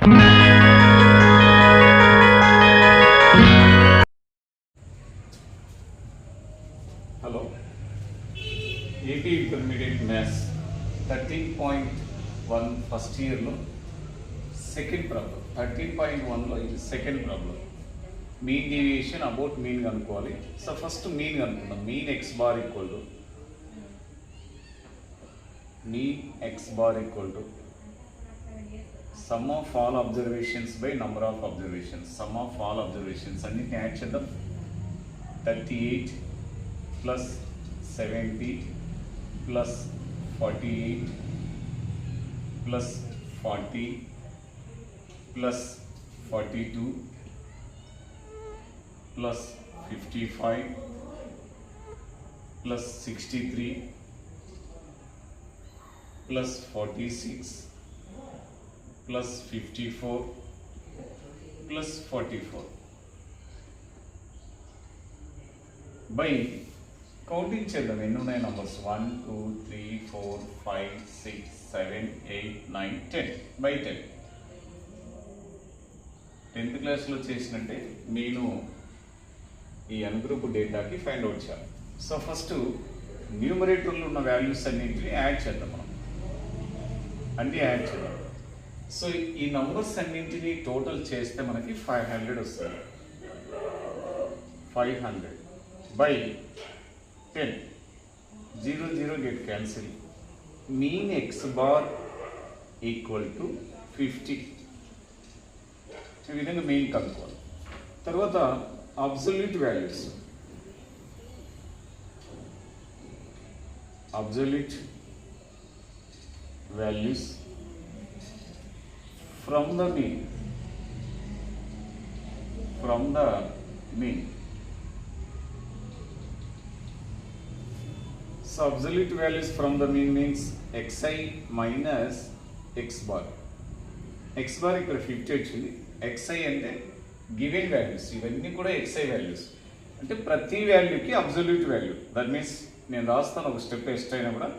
Hello, AP intermediate maths 13.1 first ఇయర్లో second problem. 13.1లో ఇది second problem. Mean deviation about mean కనుక్కోవాలి. So first mean కనుక్కుందాం. Mean X bar equal to some of all observations by number of observations. Some of all observations అన్నిటిని add చేద్దాం. 38 plus 70 plus 48 plus 40 plus 42 plus 55 plus 63 plus 46 plus 54 plus 44 by counting చేద్దాం. ఎన్ని ఉన్నాయి numbers? 1 2 3 4 5 6 7 8 9 10 by 10. 10th క్లాస్లో చేసినట్టే నేను ఈ ungroup డేటాకి find out చేయాలి. సో ఫస్ట్ న్యూమరేటర్లో ఉన్న వాల్యూస్ అన్నింటినీ యాడ్ చేద్దాం. మనం అన్నీ యాడ్ చేద్దాం. సో ఈ నంబర్స్ అన్నింటినీ టోటల్ చేస్తే మనకి 500 వస్తుంది. 500 by 10. 0 0 get cancel. Mean x bar equal to 50. ఈ విధంగా మెయిన్ కనుక్కోవాలి. తర్వాత absolute values. Absolute values from the mean. From the mean. So absolute values from the mean means xi minus x bar. X bar ఇక్కడ 50 వచ్చింది. xi అంటే given values. ఇవన్నీ కూడా xi values. అంటే ప్రతి వాల్యూకి అబ్సల్యూట్ వాల్యూ. దట్ మీన్స్ నేను రాస్తాను ఒక స్టెప్ ఎక్స్ట్రా అయినా కూడా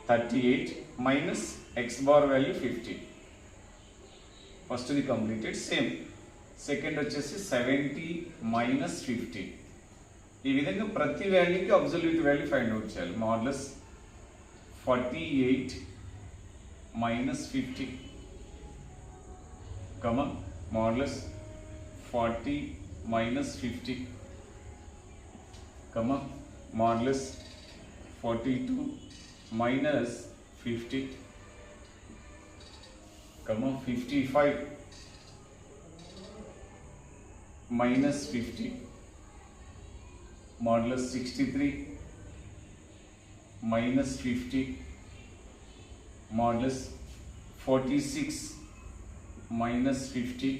38 మైనస్ x బార్ వాల్యూ 50. ఫస్ట్ది కంప్లీటెడ్. సేమ్ సెకండ్ వచ్చేసి 70 మైనస్ 50. ఈ విధంగా ప్రతి వాల్యూకి అబ్సల్యూట్ వాల్యూ ఫైండ్ అవుట్ చేయాలి. మాడ్యులస్ 48 మైనస్ 50 కమా మాడ్యులస్ 40 మైనస్ 50 కమా మాడ్యులస్ 42 మైనస్ 50 కమా 55 minus 50 modulus 63 minus 50 modulus 46 minus 50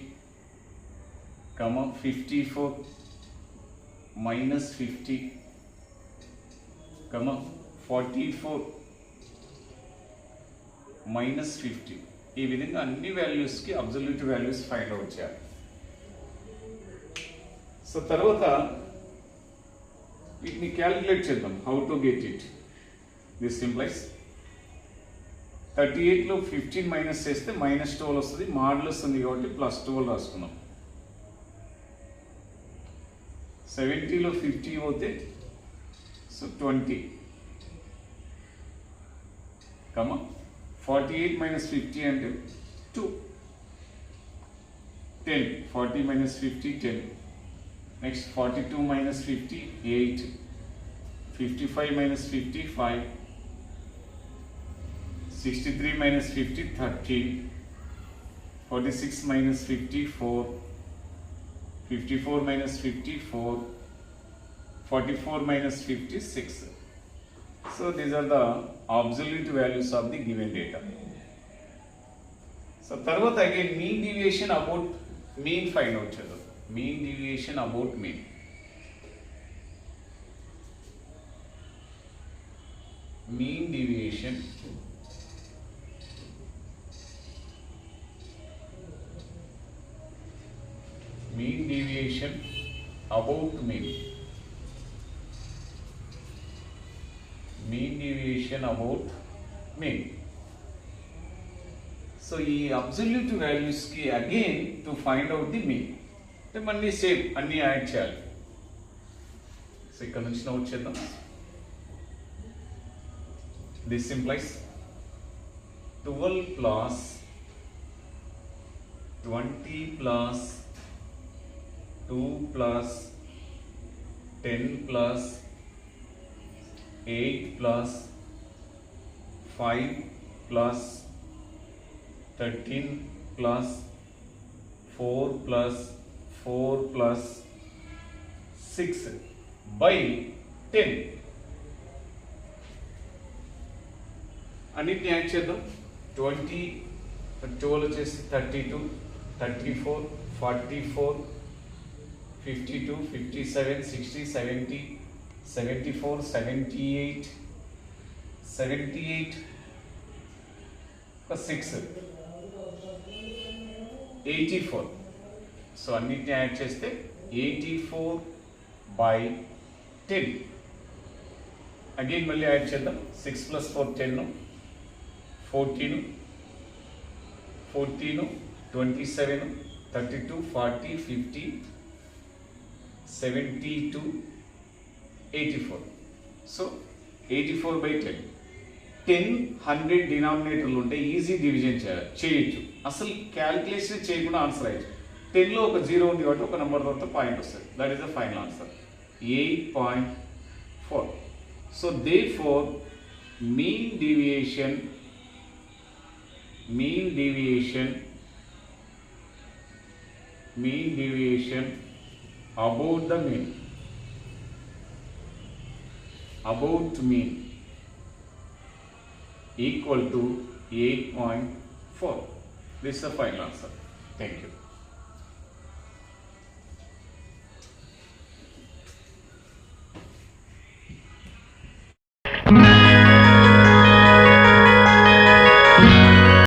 comma 54 minus 50 comma 44 minus 50. ఈ విధంగా అన్ని వాల్యూస్కి అబ్సల్యూట్ వాల్యూస్ ఫైండ్ అవుట్ చేయాలి. సో తర్వాత వీటిని క్యాలిక్యులేట్ చేద్దాం. How to get it? This simply is 38లో 15 మైనస్ చేస్తే మైనస్ 12 వస్తుంది. మాడ్యులస్ ఉంది కాబట్టి ప్లస్ 12 రాసుకున్నాం. 70లో 50 పోతే సో 20 కమా 48 మైనస్ 50 అంటే 2. 10 40 minus 50 10. Next 42 minus 50 8. 55 minus 50 5. 63 minus 50 13. 46 minus 50 4. 54 minus 50 4. 44 minus 50 6. So these are the absolute values of the given data. So తర్వాత again mean deviation about mean find out చేద్దాం. mean deviation about mean. Mean deviation about mean. Mean deviation about mean. So ఈ absolute వాల్యూస్కి again to find out the mean అంటే మళ్ళీ same అన్నీ add చేయాలి. So ఇక్కడ నుంచి నోట్ చేద్దాం. This implies 12 plus 20 plus 2 plus 10 plus 8 plus 5 plus 13 plus 4 plus 4 plus 6 by 10 అన్నిటిని యాడ్ చేద్దాం. 20 12 వచ్చేసి 32 34 44 52 57 60 70 74 78 78 6 84. సో అన్నిటిని యాడ్ చేస్తే 84 by 10. అగైన్ మళ్ళీ యాడ్ చేద్దాం. 6 plus 4 10 14 27 32 40 50 72 84. So 84 by 10. 10 100 డినామినేటర్లు ఉంటే ఈజీ డివిజన్ చేయొచ్చు. అసలు క్యాలిక్యులేషన్ చేయకుండా ఆన్సర్ అయ్యచ్చు. 10లో ఒక 0 ఉంది కాబట్టి ఒక నెంబర్ తర్వాత పాయింట్ వస్తుంది. That is the final answer 8.4. So therefore mean deviation about the mean equal to 8.4. This is the final answer. Thank you.